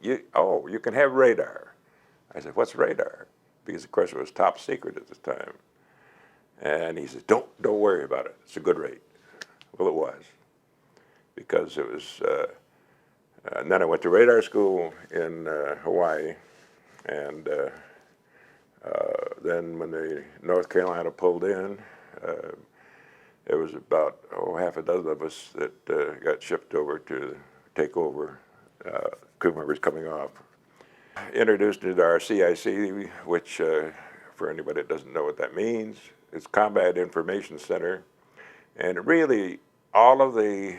you can have radar. I said, what's radar? Because of course it was top secret at the time. And he said, don't worry about it. It's a good rate. Well, it was, because it was. And then I went to radar school in Hawaii, and then when the North Carolina pulled in, there was about half a dozen of us that got shipped over to take over crew members coming off. Introduced into our CIC, which for anybody that doesn't know what that means, it's Combat Information Center, and really all of the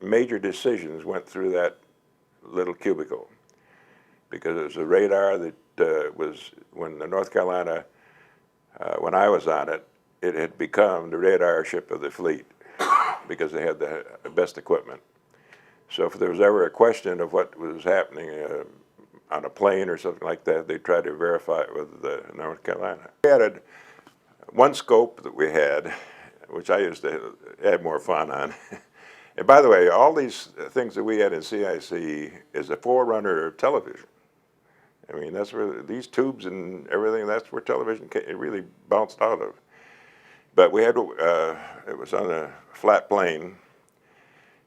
major decisions went through that little cubicle, because it was a radar that was, when the North Carolina, when I was on it, it had become the radar ship of the fleet because they had the best equipment. So if there was ever a question of what was happening on a plane or something like that, they'd try to verify it with the North Carolina. We had one scope that we had, which I used to have more fun on. And by the way, all these things that we had in CIC is a forerunner of television. I mean, that's where these tubes and everything, that's where television it really bounced out of. But we had, it was on a flat plane,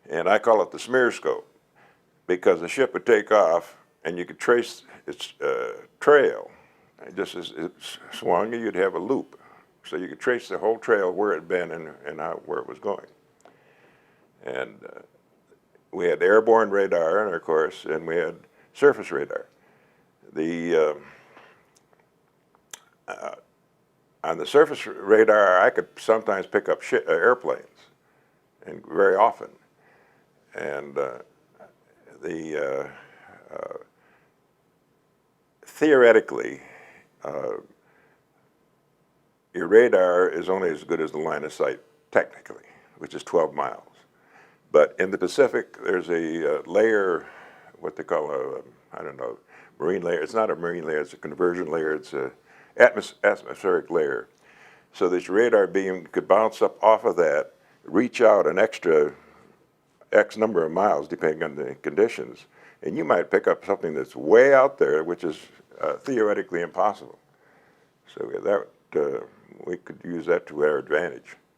and I call it the smear scope, because the ship would take off and you could trace its trail. Just as it swung, you'd have a loop. So you could trace the whole trail where it had been and where it was going. And we had airborne radar, of course, and we had surface radar. On the surface radar, I could sometimes pick up airplanes, and very often. And theoretically, your radar is only as good as the line of sight, technically, which is 12 miles. But in the Pacific, there's a layer, what they call a, I don't know, marine layer. It's not a marine layer, it's a conversion layer. It's a atmospheric layer. So this radar beam could bounce up off of that, reach out an extra X number of miles, depending on the conditions, and you might pick up something that's way out there, which is theoretically impossible. So that we could use that to our advantage.